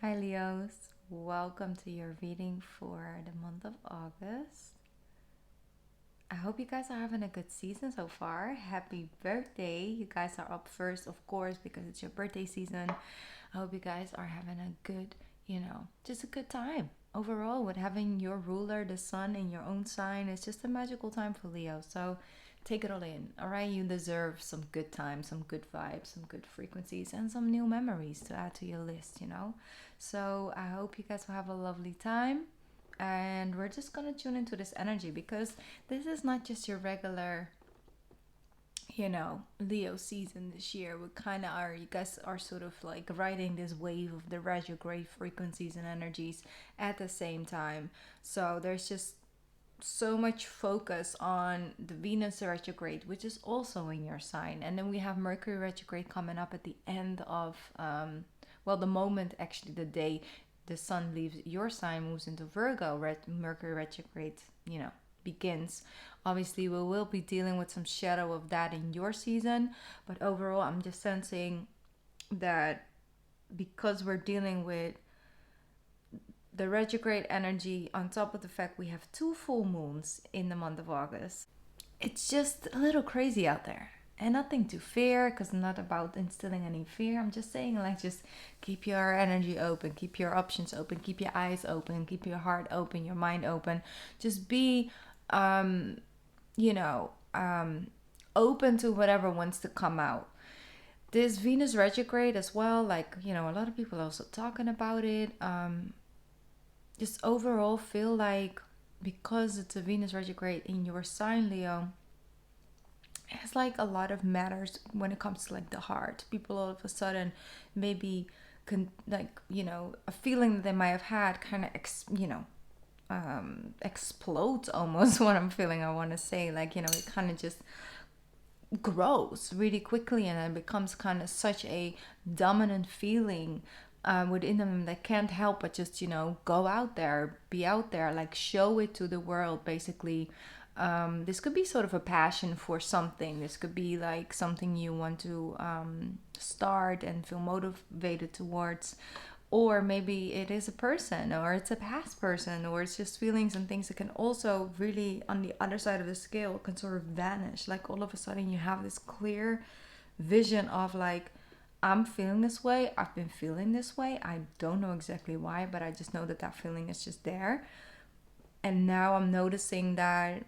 Hi Leos, welcome to your reading for the month of August. I hope you guys are having a good season so far. Happy birthday. You guys are up first, of course, because it's your birthday season. I hope you guys are having a good, just a good time. Overall, with having your ruler, the sun, in your own sign, it's just a magical time for Leo. So take it all in, all right? You deserve some good times, some good vibes, some good frequencies, and some new memories to add to your list. So I hope you guys will have a lovely time. And we're just gonna tune into this energy because this is not just your regular Leo season this year. We kind of are, you guys are sort of like riding this wave of the retrograde frequencies and energies at the same time. So there's just so much focus on the Venus retrograde, which is also in your sign. And then we have Mercury retrograde coming up at the end of, the moment, actually, the day the sun leaves your sign, moves into Virgo, Mercury retrograde, begins. Obviously, we will be dealing with some shadow of that in your season, but overall, I'm just sensing that because we're dealing with the retrograde energy, on top of the fact we have two full moons in the month of August, it's just a little crazy out there. And nothing to fear, because I'm not about instilling any fear. I'm just saying, like, just keep your energy open, keep your options open, keep your eyes open, keep your heart open, your mind open. Just be, um, you know, um, open to whatever wants to come out. This Venus retrograde as well, like, a lot of people are also talking about it. Just overall feel like, because it's a Venus retrograde in your sign, Leo, it has like a lot of matters when it comes to like the heart. People all of a sudden maybe a feeling that they might have had kind of explodes almost. What I'm feeling, I want to say, like, it kind of just grows really quickly, and then becomes kind of such a dominant feeling within them that can't help but just go out there, be out there, like show it to the world, basically. This could be sort of a passion for something. This could be like something you want to start and feel motivated towards. Or maybe it is a person, or it's a past person, or it's just feelings and things that can also really, on the other side of the scale, can sort of vanish. Like all of a sudden you have this clear vision of like, I'm feeling this way, I've been feeling this way, I don't know exactly why, but I just know that that feeling is just there. And now I'm noticing that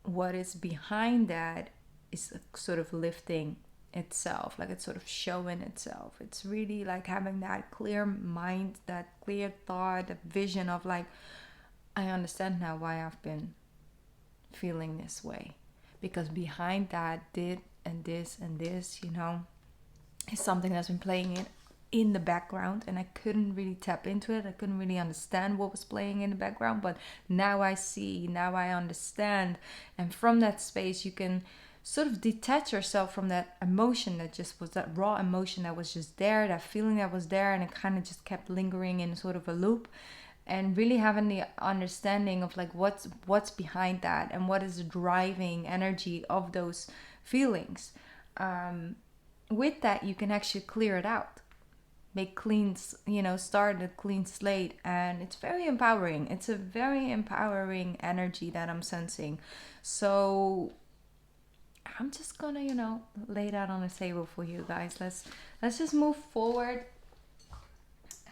what is behind that is sort of lifting itself, like it's sort of showing itself. It's really like having that clear mind, that clear thought, that vision of like, I understand now why I've been feeling this way, because behind that did and this and this, is something that's been playing in the background, and I couldn't really tap into it. I couldn't really understand what was playing in the background, but now I see, now I understand. And from that space you can sort of detach yourself from that emotion that just was, that raw emotion that was just there, that feeling that was there, and it kind of just kept lingering in sort of a loop. And really having the understanding of like what's behind that, and what is the driving energy of those feelings. With that, you can actually clear it out, make clean, start a clean slate. And it's very empowering. It's a very empowering energy that I'm sensing. So I'm just gonna lay that on the table for you guys. Let's just move forward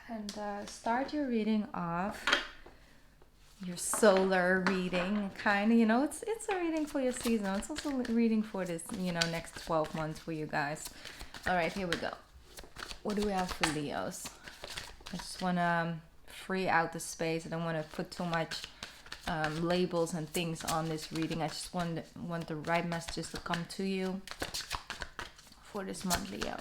and start your reading off, your solar reading. Kind of, it's a reading for your season. It's also a reading for this next 12 months for you guys. All right, here we go. What do we have for Leos? I just want to free out the space. I don't want to put too much labels and things on this reading. I just want the right messages to come to you for this month, Leo.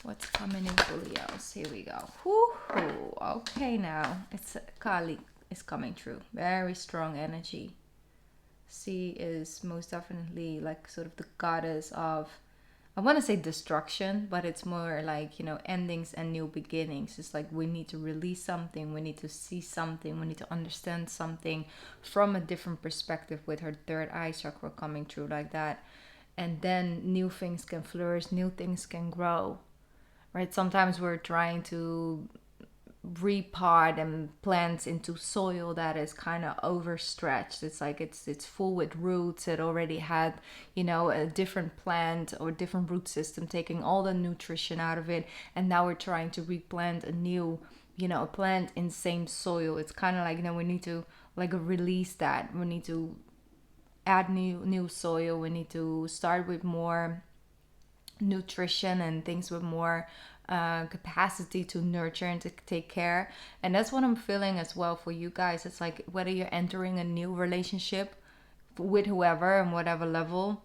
What's coming in for Leos? Here we go. Woo-hoo. Okay, now it's Kali is coming through. Very strong energy. She is most definitely like sort of the goddess of, I want to say destruction, but it's more like, endings and new beginnings. It's like we need to release something, we need to see something, we need to understand something from a different perspective, with her third eye chakra coming through like that. And then new things can flourish, new things can grow. right? Sometimes we're trying to repot and plants into soil that is kind of overstretched. It's like it's full with roots. It already had, you know, a different plant or different root system taking all the nutrition out of it, and now we're trying to replant a new, you know, a plant in same soil. It's kind of like, you know, we need to like release that. We need to add new soil. We need to start with more nutrition and things with more capacity to nurture and to take care. And that's what I'm feeling as well for you guys. It's like whether you're entering a new relationship with whoever and whatever level,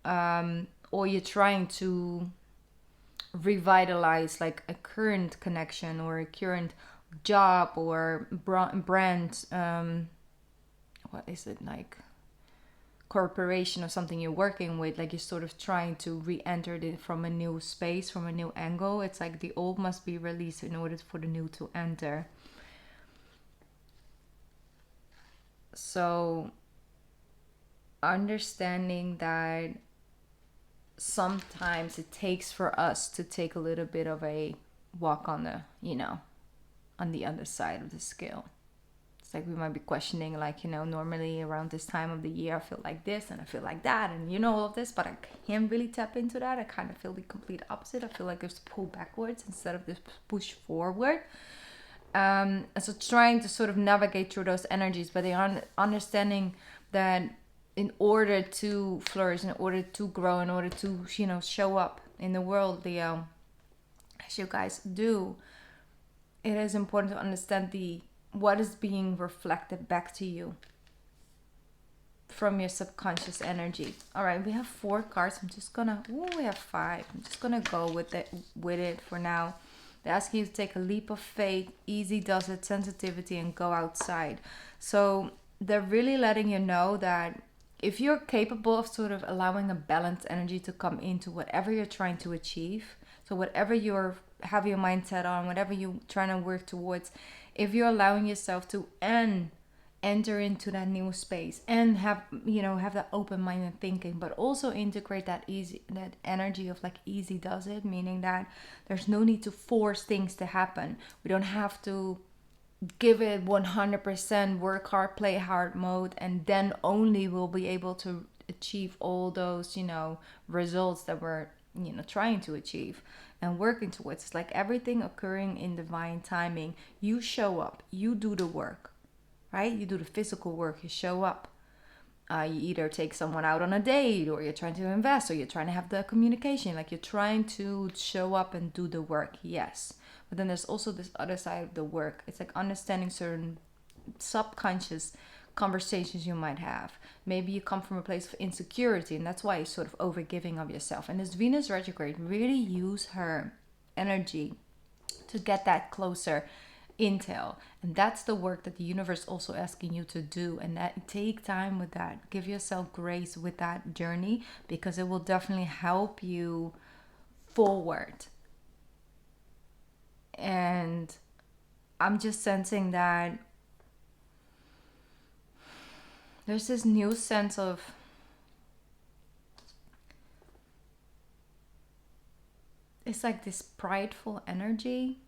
or you're trying to revitalize like a current connection or a current job or brand, what is it, like corporation or something you're working with, like you're sort of trying to re-enter it from a new space, from a new angle. It's like the old must be released in order for the new to enter. So understanding that sometimes it takes for us to take a little bit of a walk on the, you know, on the other side of the scale. It's like we might be questioning, like, you know, normally around this time of the year I feel like this and I feel like that and, you know, all of this, but I can't really tap into that. I kind of feel the complete opposite. I feel like there's pull backwards instead of this push forward. And so trying to sort of navigate through those energies, but the understanding that in order to flourish, in order to grow, in order to, you know, show up in the world, Leo, as you guys do, it is important to understand what is being reflected back to you from your subconscious energy. All right, we have 4 cards. I'm just gonna, we have 5. I'm just gonna go with it for now. They ask you to take a leap of faith, easy does it, sensitivity, and go outside. So they're really letting you know that if you're capable of sort of allowing a balanced energy to come into whatever you're trying to achieve, so whatever you're have your mindset on, whatever you're trying to work towards, if you're allowing yourself to enter into that new space and have, you know, have that open-minded thinking, but also integrate that energy of like easy does it, meaning that there's no need to force things to happen. We don't have to give it 100% work hard, play hard mode, and then only we'll be able to achieve all those, you know, results that we're, you know, trying to achieve and working towards. It's like everything occurring in divine timing. You show up, you do the work, right? You do the physical work, you show up. You either take someone out on a date, or you're trying to invest, or you're trying to have the communication, like you're trying to show up and do the work, yes. But then there's also this other side of the work. It's like understanding certain subconscious conversations you might have. Maybe you come from a place of insecurity, and that's why you're sort of overgiving of yourself. And this Venus retrograde, really use her energy to get that closer intel, and that's the work that the universe also asking you to do. And that, take time with that, give yourself grace with that journey, because it will definitely help you forward. And I'm just sensing that there's this new sense of it's like this prideful energy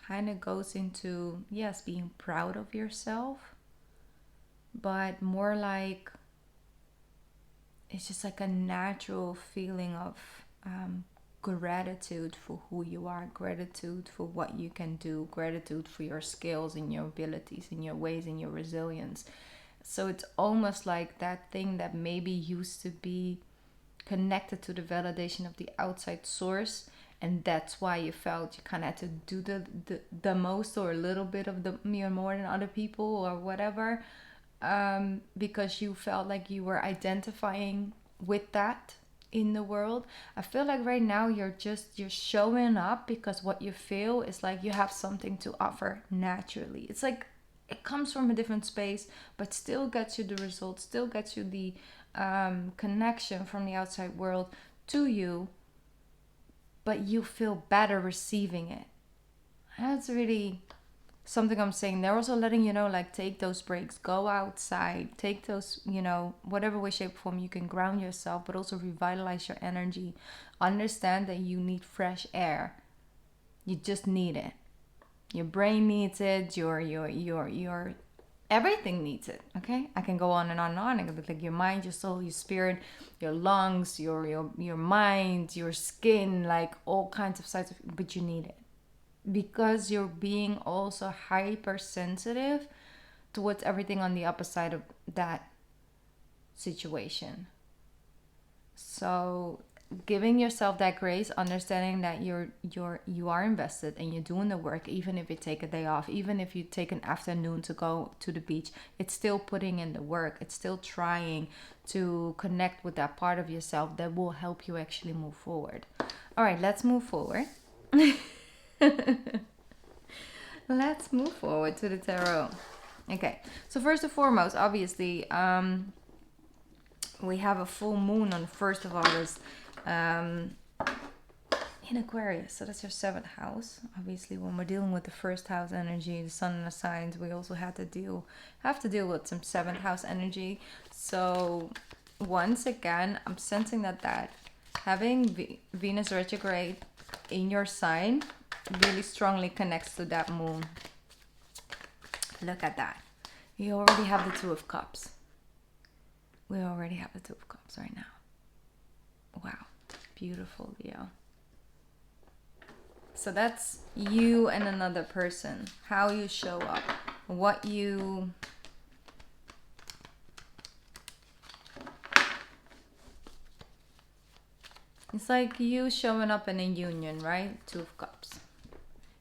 kind of goes into, yes, being proud of yourself, but more like it's just like a natural feeling of gratitude for who you are, gratitude for what you can do, gratitude for your skills and your abilities and your ways and your resilience. So it's almost like that thing that maybe used to be connected to the validation of the outside source, and that's why you felt you kind of had to do the most, or a little bit of the, you know, more than other people or whatever, because you felt like you were identifying with that in the world. I feel like right now you're showing up because what you feel is like you have something to offer naturally. It's like it comes from a different space, but still gets you the results, still gets you the connection from the outside world to you, but you feel better receiving it. That's really something I'm saying. They're also letting you know, like, take those breaks, go outside, take those, whatever way, shape, form you can ground yourself, but also revitalize your energy. Understand that you need fresh air. You just need it. Your brain needs it. Your everything needs it. Okay, I can go on and on and on. It could be like your mind, your soul, your spirit, your lungs, your mind, your skin, like all kinds of sides of, but you need it because you're being also hypersensitive towards everything on the opposite of that situation. So giving yourself that grace, understanding that you are invested and you're doing the work, even if you take a day off, even if you take an afternoon to go to the beach, it's still putting in the work. It's still trying to connect with that part of yourself that will help you actually move forward. All right, let's move forward. Let's move forward to the tarot. Okay, so first and foremost, obviously, we have a full moon on the 1st of August in Aquarius. So that's your 7th house. Obviously, when we're dealing with the 1st house energy, the sun and the signs, we also have to deal with some 7th house energy. So once again, I'm sensing that having Venus retrograde in your sign really strongly connects to that moon. Look at that. You already have the 2 of Cups. We already have the 2 of Cups right now. Wow. Beautiful, Leo. So that's you and another person. How you show up. What you... It's like you showing up in a union, right? 2 of Cups.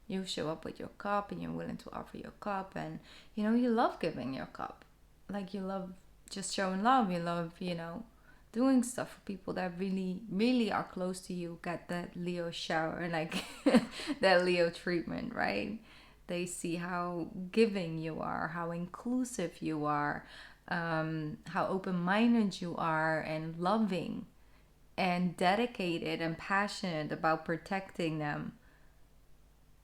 You show up with your cup and you're willing to offer your cup, and you love giving your cup. Like you love just showing love. You love, doing stuff for people that really, really are close to you. Get that Leo shower, like that Leo treatment, right? They see how giving you are, how inclusive you are, how open-minded you are, and loving and dedicated and passionate about protecting them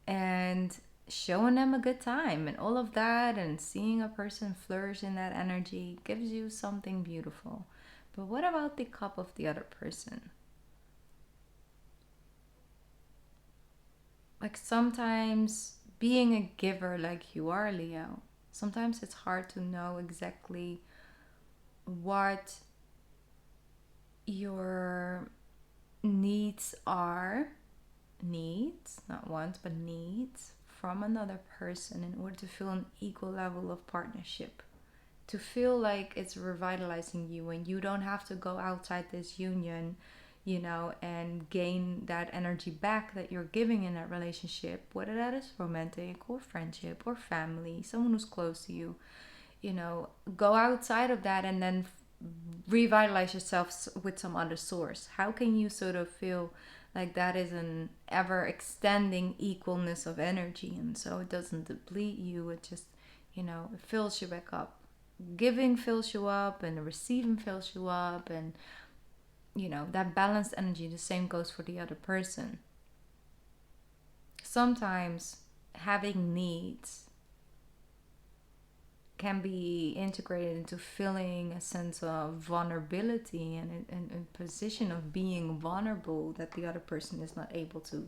and showing them a good time and all of that, and seeing a person flourish in that energy gives you something beautiful. But what about the cup of the other person? Like sometimes being a giver like you are, Leo, sometimes it's hard to know exactly what your needs are. Needs, not wants, but needs from another person in order to feel an equal level of partnership, to feel like it's revitalizing you and you don't have to go outside this union, and gain that energy back that you're giving in that relationship, whether that is romantic or friendship or family, someone who's close to you. Go outside of that and then revitalize yourself with some other source. How can you sort of feel like that is an ever extending equalness of energy, and so it doesn't deplete you, it just it fills you back up. Giving fills you up and receiving fills you up, and that balanced energy. The same goes for the other person. Sometimes having needs can be integrated into feeling a sense of vulnerability and a position of being vulnerable, that the other person is not able to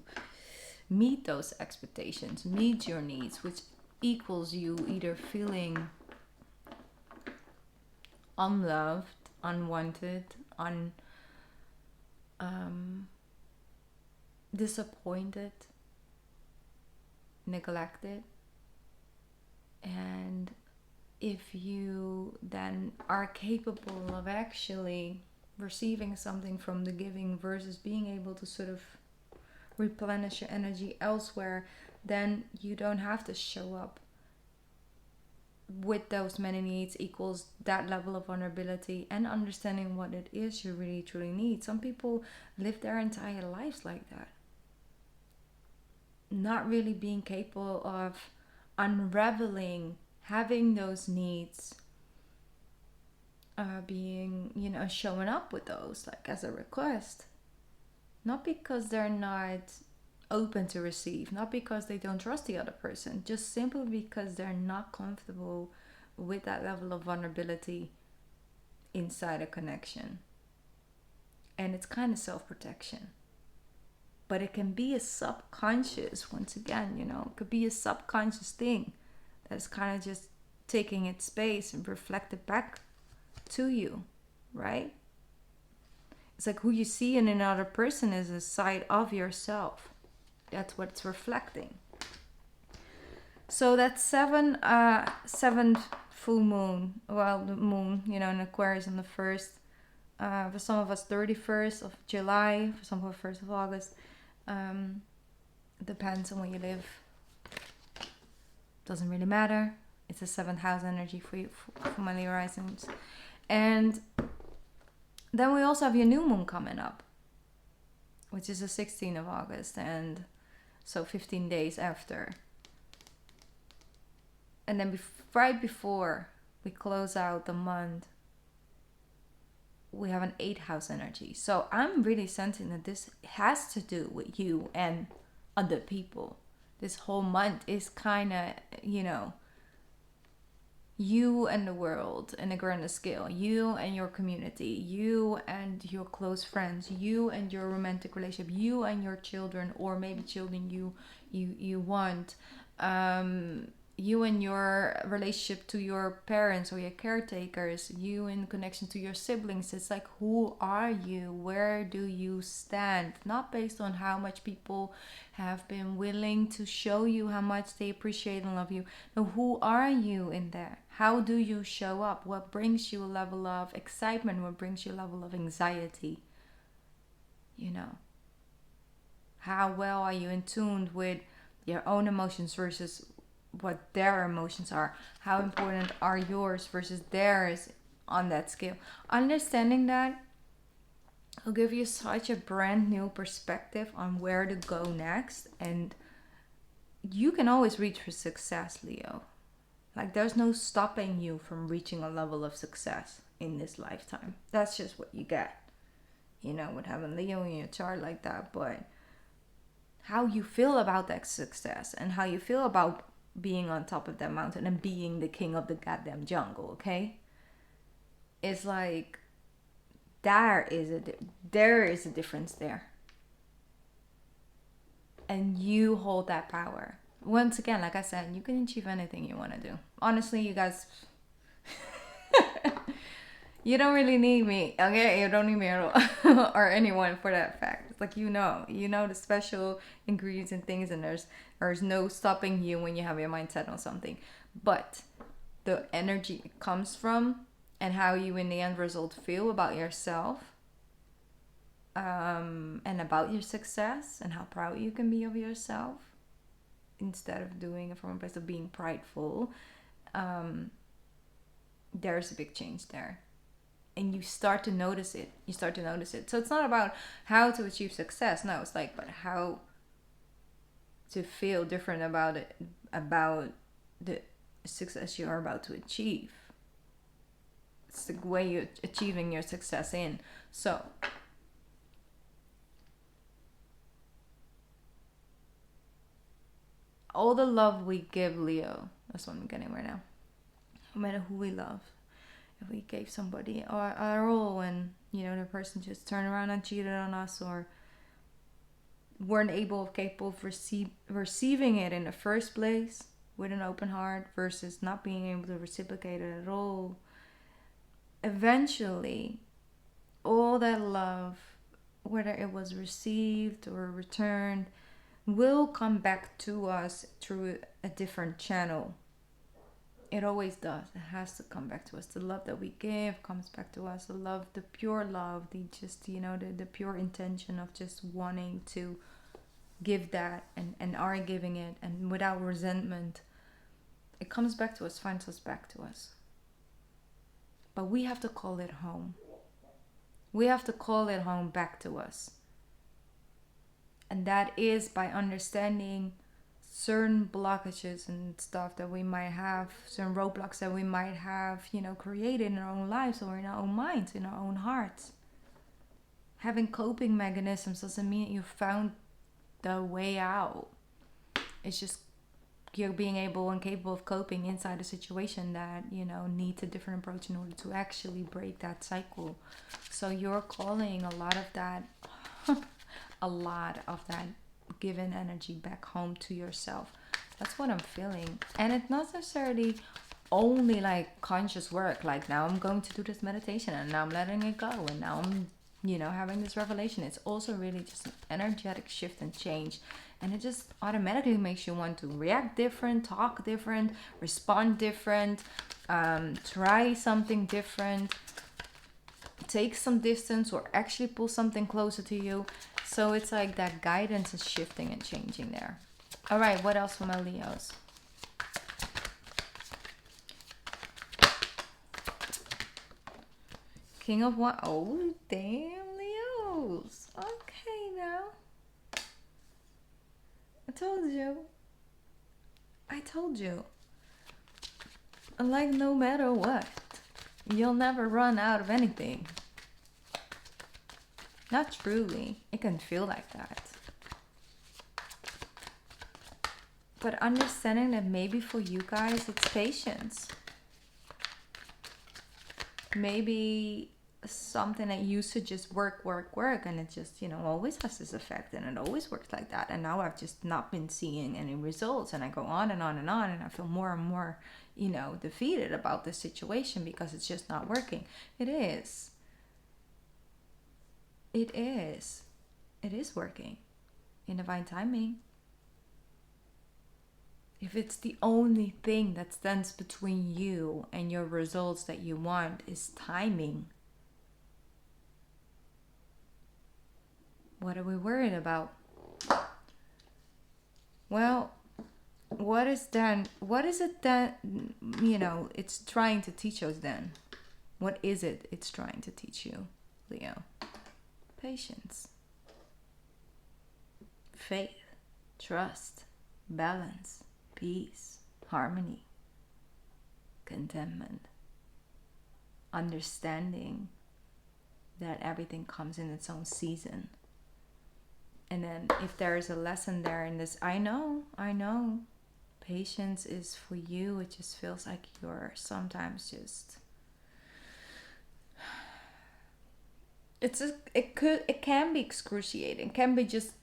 meet those expectations, meet your needs, which equals you either feeling unloved, unwanted, disappointed, neglected. And if you then are capable of actually receiving something from the giving versus being able to sort of replenish your energy elsewhere, then you don't have to show up with those many needs, equals that level of vulnerability and understanding what it is you really truly need. Some people live their entire lives like that, not really being capable of unraveling, having those needs, being, showing up with those like as a request, not because they're not open to receive, not because they don't trust the other person, just simply because they're not comfortable with that level of vulnerability inside a connection. And it's kind of self-protection. But it can be a subconscious, once again, it could be a subconscious thing that's kind of just taking its space and reflect it back to you, right? It's like who you see in another person is a side of yourself. That's what it's reflecting. So that seventh full moon, well, the moon, in Aquarius on the 1st, for some of us 31st of July, for some of us 1st of August, depends on where you live. Doesn't really matter. It's a 7th house energy for you, for my Leo risings. And then we also have your new moon coming up, which is the 16th of August, and so 15 days after. And then right before we close out the month, we have an 8th house energy. So I'm really sensing that this has to do with you and other people. This whole month is kind of, you and the world in a grander scale, you and your community, you and your close friends, you and your romantic relationship, you and your children, or maybe children you want, you and your relationship to your parents or your caretakers, you in connection to your siblings. It's like, who are you? Where do you stand? Not based on how much people have been willing to show you how much they appreciate and love you. No, who are you in there? How do you show up? What brings you a level of excitement? What brings you a level of anxiety? How well are you in tune with your own emotions versus what their emotions are? How important are yours versus theirs on that scale? Understanding that will give you such a brand new perspective on where to go next. And you can always reach for success, Leo. Like, there's no stopping you from reaching a level of success in this lifetime. That's just what you get, with having Leo in your chart like that. But how you feel about that success and how you feel about being on top of that mountain and being the king of the goddamn jungle, okay? It's like there is a difference there, and you hold that power. Once again, like I said, you can achieve anything you want to do. Honestly, you guys, you don't really need me, okay? You don't need me at all, or anyone for that fact. It's like, you know the special ingredients and things, and there's no stopping you when you have your mind set on something. But the energy it comes from and how you in the end result feel about yourself, and about your success and how proud you can be of yourself, instead of doing it from a place of being prideful, there's a big change there. And you start to notice it. So it's not about how to achieve success. No, it's like, but how to feel different about it, about the success you are about to achieve. It's the way you're achieving your success in. So all the love we give, Leo, that's what I'm getting right now. No matter who we love. If we gave somebody our all and, the person just turned around and cheated on us, or weren't capable of receiving it in the first place with an open heart versus not being able to reciprocate it at all, eventually all that love, whether it was received or returned, will come back to us through a different channel. It always does. It has to come back to us. The love that we give comes back to us. The pure love, the pure intention of just wanting to give that and are giving it, and without resentment, it comes back to us, finds us back to us. But we have to call it home. We have to call it home back to us. And that is by understanding certain blockages and stuff that we might have, certain roadblocks that we might have, created in our own lives or in our own minds, in our own hearts. Having coping mechanisms doesn't mean you found the way out. It's just you're being able and capable of coping inside a situation that, you know, needs a different approach in order to actually break that cycle. So you're calling a lot of that a lot of that given energy back home to yourself. That's what I'm feeling. And it's not necessarily only like conscious work, like now I'm going to do this meditation and now I'm letting it go and now I'm, you know, having this revelation. It's also really just an energetic shift and change, and it just automatically makes you want to react different, talk different, respond different, try something different, take some distance, or actually pull something closer to you. So it's like that guidance is shifting and changing there. All right, what else for my Leos? King of Wands. Oh, damn, Leos. Okay, now. I told you. Like, no matter what, you'll never run out of anything. Not truly. It can feel like that. But understanding that maybe for you guys, it's patience. Maybe something that used to just work, and it just, you know, always has this effect, and it always works like that. And now I've just not been seeing any results, and I go on and on and on, and I feel more and more, you know, defeated about this situation because it's just not working. It is working in divine timing. If it's the only thing that stands between you and your results that you want is timing, what are we worried about? Well, what is it that, you know, it's trying to teach us then? What is it it's trying to teach you, Leo? Patience, faith, trust, balance, peace, harmony, contentment, understanding that everything comes in its own season. And then if there is a lesson there in this, I know, patience is for you. It just feels like you're sometimes just, it can be excruciating. It can be just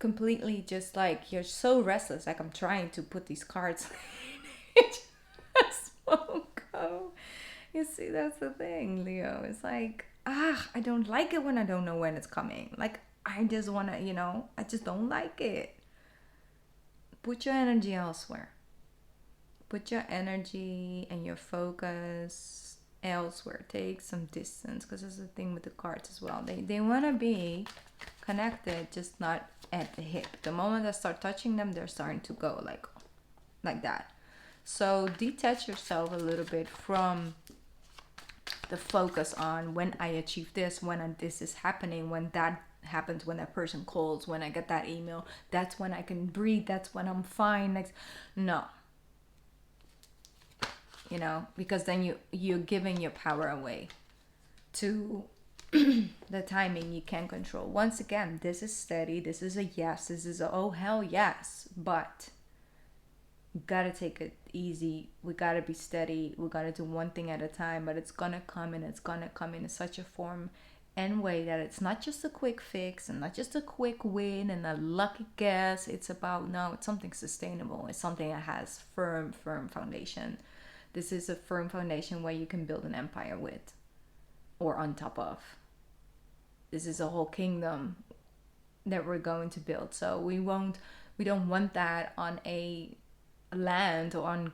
completely just like you're so restless. Like I'm trying to put these cards, it just won't go. You see, that's the thing, Leo. It's like, I don't like it when I don't know when it's coming. Like I just want to, you know, I just don't like it. Put your energy elsewhere. Put your energy and your focus elsewhere. Take some distance, because that's the thing with the cards as well. They want to be connected, just not at the hip. The moment I start touching them, they're starting to go like that. So detach yourself a little bit from the focus on when I achieve this, when this is happening, when that happens, when that person calls, when I get that email, that's when I can breathe, that's when I'm fine. Like, no. You know, because then you're giving your power away to the timing you can control. Once again, this is steady, this is a yes, this is a oh hell yes, but we gotta take it easy, we gotta be steady, we gotta do one thing at a time. But it's gonna come, and it's gonna come in such a form and way that it's not just a quick fix and not just a quick win and a lucky guess. It's about, no, it's something sustainable. It's something that has firm foundation. This is a firm foundation where you can build an empire with, or on top of. This is a whole kingdom that we're going to build. So we don't want that on a land or on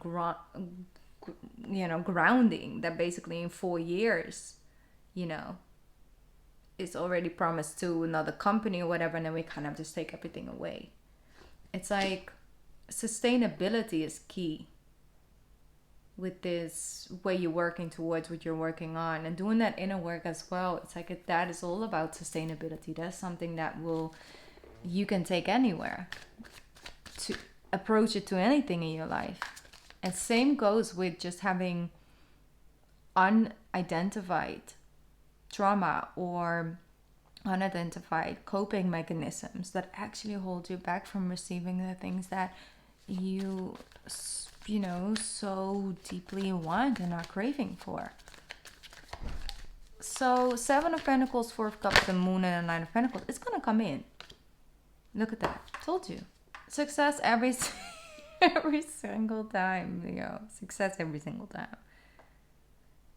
grounding that basically in 4 years, you know, it's already promised to another company or whatever, and then we kind of just take everything away. It's like sustainability is key with this way you're working towards what you're working on, and doing that inner work as well. It's like that is all about sustainability. That's something that you can take anywhere, to approach it to anything in your life. And same goes with just having unidentified trauma or unidentified coping mechanisms that actually hold you back from receiving the things that you so deeply want and are craving for. So 7 of Pentacles, 4 of Cups, the Moon, and a 9 of Pentacles, it's gonna come in. Look at that. Told you. Success every single time, Leo. Success every single time.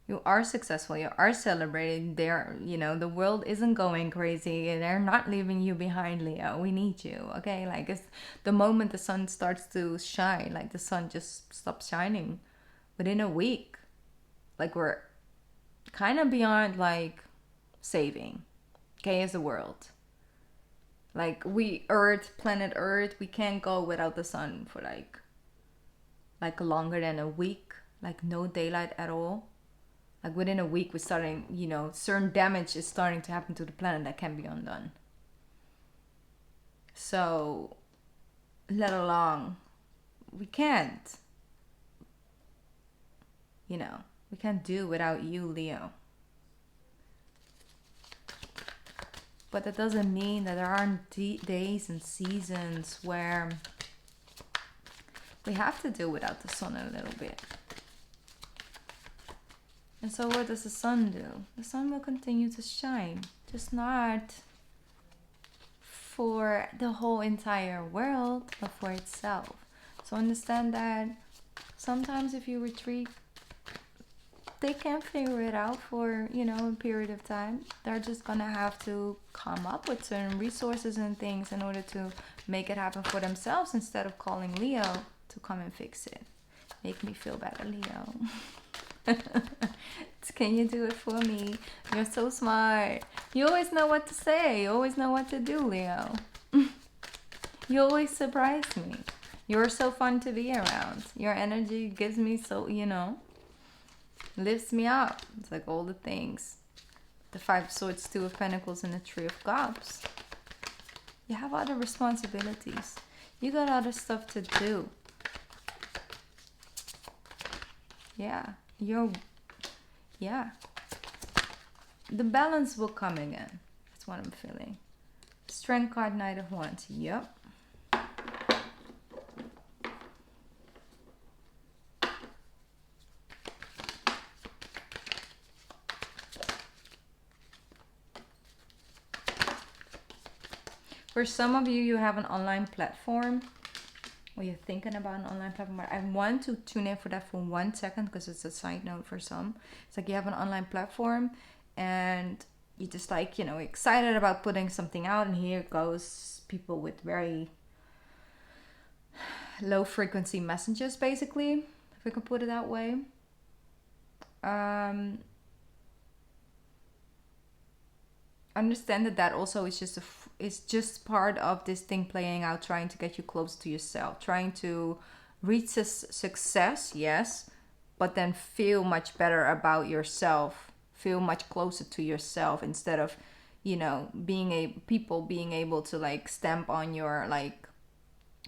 You are successful. You are celebrated. The world isn't going crazy. They're not leaving you behind, Leo. We need you, okay? Like, it's the moment the sun starts to shine, like the sun just stops shining within a week. Like, we're kind of beyond, like, saving, okay, as a world. Like, planet Earth, we can't go without the sun for, like longer than a week. Like, no daylight at all. Like, within a week, we're starting, certain damage is starting to happen to the planet that can be undone. So, let alone, we can't. We can't do without you, Leo. But that doesn't mean that there aren't days and seasons where we have to do without the sun a little bit. And so what does the sun do? The sun will continue to shine, just not for the whole entire world, but for itself. So understand that sometimes if you retreat, they can't figure it out for, a period of time. They're just gonna have to come up with certain resources and things in order to make it happen for themselves instead of calling Leo to come and fix it. Make me feel better, Leo. Can you do it for me? You're so smart. You always know what to say. You always know what to do, Leo. You always surprise me. You're so fun to be around. Your energy gives me so, lifts me up. It's like all the things. The 5 of Swords, 2 of Pentacles, and the 3 of Cups. You have other responsibilities. You got other stuff to do. The balance will come again. That's what I'm feeling. Strength card, Knight of Wands. Yep. For some of you, you have an online platform, or you're thinking about an online platform. I want to tune in for that for 1 second because it's a side note for some. It's like you have an online platform and you just excited about putting something out, and here goes people with very low frequency messages, basically, if we can put it that way. Understand that also is just part of this thing playing out, trying to get you close to yourself, trying to reach success, yes, but then feel much better about yourself, feel much closer to yourself, instead of being able to stamp on your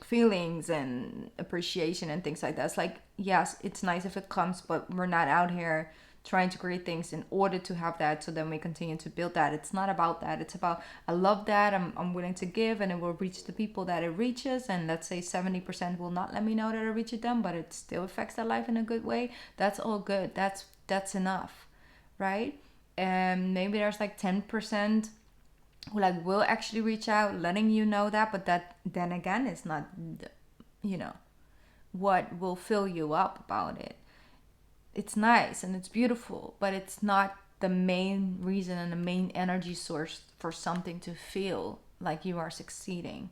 feelings and appreciation and things like that. It's like, yes, it's nice if it comes, but we're not out here trying to create things in order to have that so then we continue to build that. It's not about that. It's about, I love that, I'm willing to give, and it will reach the people that it reaches, and let's say 70% will not let me know that it reaches them, but it still affects their life in a good way. That's all good. That's enough, right? And maybe there's 10% who will actually reach out, letting you know that, but that then again is not what will fill you up about it. It's nice and it's beautiful, but it's not the main reason and the main energy source for something to feel like you are succeeding.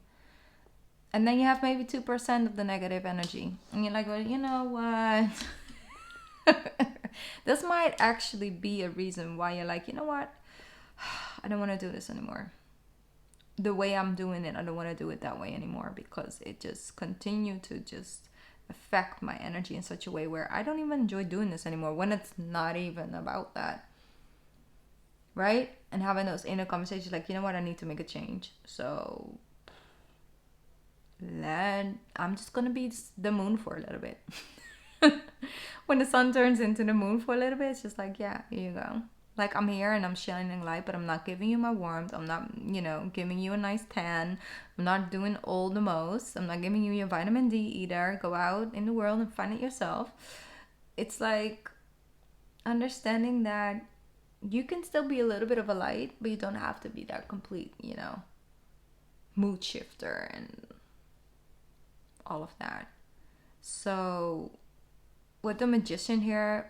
And then you have maybe 2% of the negative energy, and you're like, well, you know what? This might actually be a reason why you're like, you know what? I don't want to do this anymore. The way I'm doing it, I don't want to do it that way anymore, because it just continued to just affect my energy in such a way where I don't even enjoy doing this anymore, when it's not even about that, right? And having those inner conversations like, you know what, I need to make a change. So then I'm just gonna be the moon for a little bit. When the sun turns into the moon for a little bit, it's just like, yeah, here you go. Like, I'm here and I'm shining light, but I'm not giving you my warmth. I'm not, giving you a nice tan. I'm not doing all the most. I'm not giving you your vitamin D either. Go out in the world and find it yourself. It's like understanding that you can still be a little bit of a light, but you don't have to be that complete, mood shifter and all of that. So, with the magician here,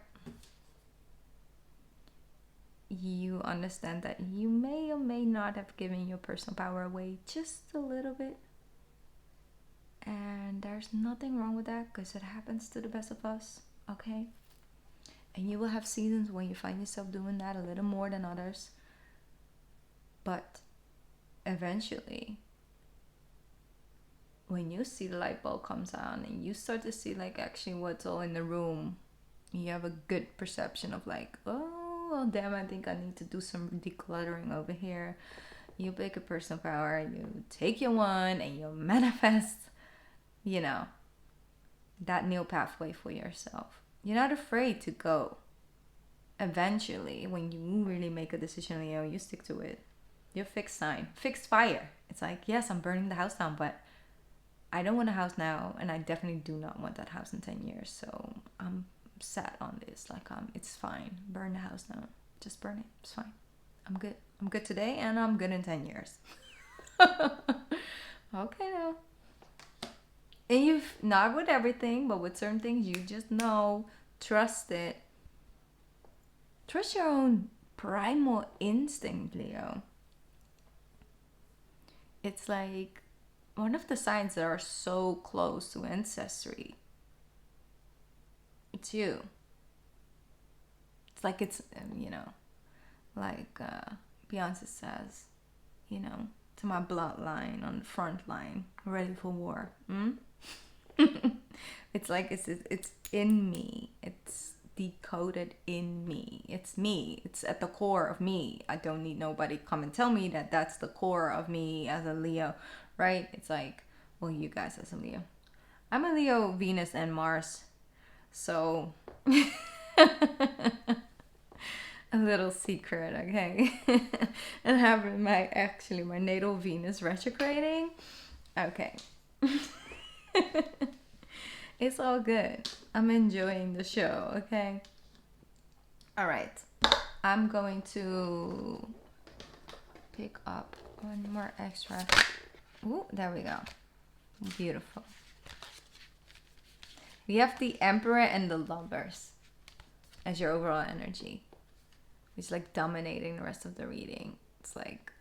you understand that you may or may not have given your personal power away just a little bit. And there's nothing wrong with that because it happens to the best of us, okay? And you will have seasons when you find yourself doing that a little more than others. But eventually, when you see the light bulb comes on and you start to see like actually what's all in the room, you have a good perception of like, oh, well, damn, I think I need to do some decluttering over here. You pick a personal power, you take your one and you manifest, that new pathway for yourself. You're not afraid to go. Eventually, when you really make a decision, Leo, you stick to it. You're fixed sign, fixed fire. It's like, yes, I'm burning the house down, but I don't want a house now, and I definitely do not want that house in 10 years. So I'm set on this. Like, it's fine. Burn the house down. Just burn it. It's fine. I'm good. I'm good today, and I'm good in 10 years. Okay, now. And you've not with everything, but with certain things, you just know, trust it. Trust your own primal instinct, Leo. It's like one of the signs that are so close to ancestry. It's you. It's like like Beyonce says, to my bloodline on the front line, ready for war. It's like it's in me. It's decoded in me. It's me. It's at the core of me. I don't need nobody come and tell me that that's the core of me as a Leo, right? It's like, well, you guys as a Leo. I'm a Leo, Venus, and Mars. So, a little secret, okay? And having my natal Venus retrograding. Okay. It's all good. I'm enjoying the show, okay? All right. I'm going to pick up one more extra. Ooh, there we go. Beautiful. We have the Emperor and the Lovers as your overall energy. It's like dominating the rest of the reading. It's like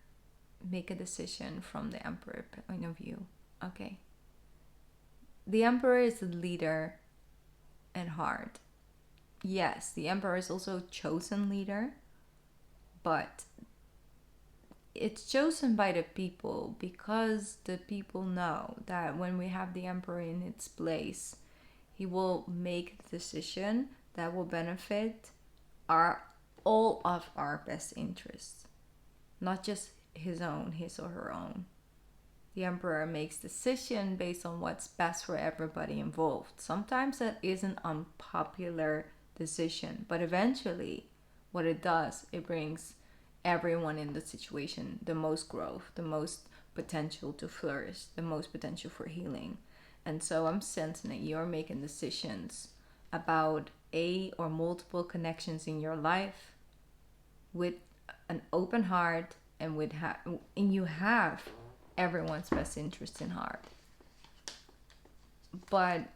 make a decision from the Emperor point of view. Okay. The Emperor is the leader at heart. Yes, the Emperor is also a chosen leader, but it's chosen by the people because the people know that when we have the Emperor in its place, he will make a decision that will benefit all of our best interests, not just his or her own. The Emperor makes decision based on what's best for everybody involved. Sometimes that is an unpopular decision, but eventually what it does, it brings everyone in the situation the most growth, the most potential to flourish, the most potential for healing. And so I'm sensing that you're making decisions about a or multiple connections in your life with an open heart and and you have everyone's best interest in heart. But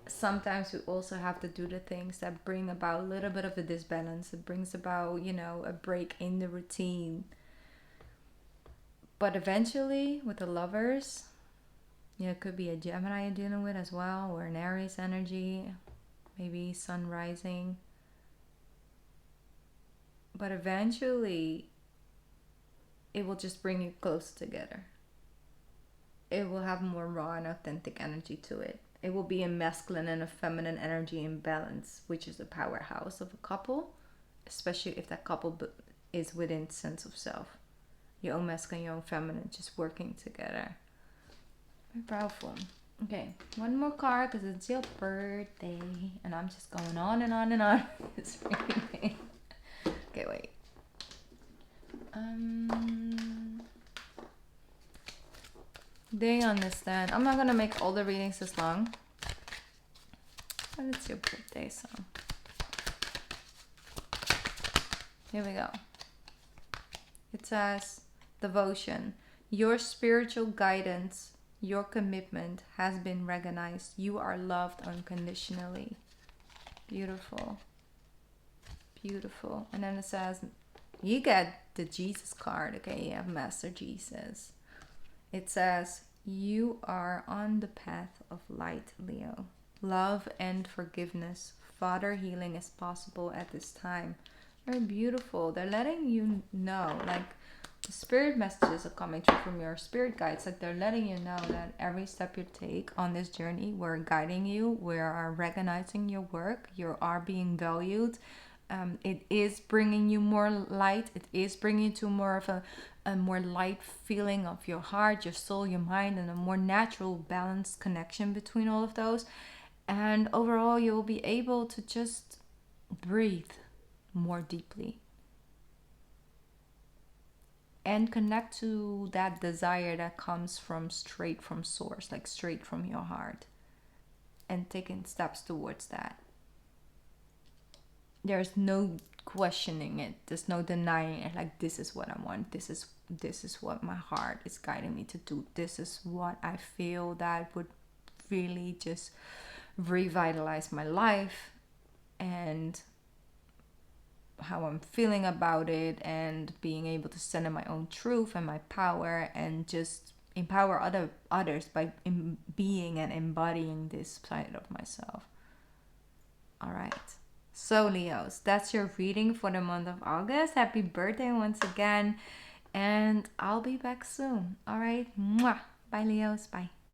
sometimes we also have to do the things that bring about a little bit of a disbalance. It brings about, a break in the routine. But eventually, with the Lovers, it could be a Gemini you're dealing with as well, or an Aries energy, maybe sun rising. But eventually, it will just bring you close together. It will have more raw and authentic energy to it. It will be a masculine and a feminine energy in balance, which is the powerhouse of a couple, especially if that couple is within sense of self. Your own masculine, your own feminine, just working together. Very powerful. Okay, one more card because it's your birthday, and I'm just going on and on and on. This reading. Okay, wait. They understand. I'm not gonna make all the readings this long, but it's your birthday, so here we go. It says, devotion. Your spiritual guidance, your commitment has been recognized. You are loved unconditionally. Beautiful. Beautiful. And then it says, you get the Jesus card. Okay, you have Master Jesus. It says, you are on the path of light, Leo. Love and forgiveness. Father healing is possible at this time. Very beautiful. They're letting you know, like, the spirit messages are coming through from your spirit guides. Like, they're letting you know that every step you take on this journey, we're guiding you. We are recognizing your work. You are being valued. It is bringing you more light. It is bringing you to more of a more light feeling of your heart, your soul, your mind, and a more natural, balanced connection between all of those. And overall, you will be able to just breathe more deeply and connect to that desire that comes from straight from source, like straight from your heart, and taking steps towards that. There's no questioning it. There's no denying it. Like, this is what I want. This is what my heart is guiding me to do. This is what I feel that would really just revitalize my life and how I'm feeling about it, and being able to stand in my own truth and my power, and just empower others by being and embodying this side of myself. All right. So Leos, that's your reading for the month of August. Happy birthday once again. And I'll be back soon. All right. Mwah. Bye Leos. Bye.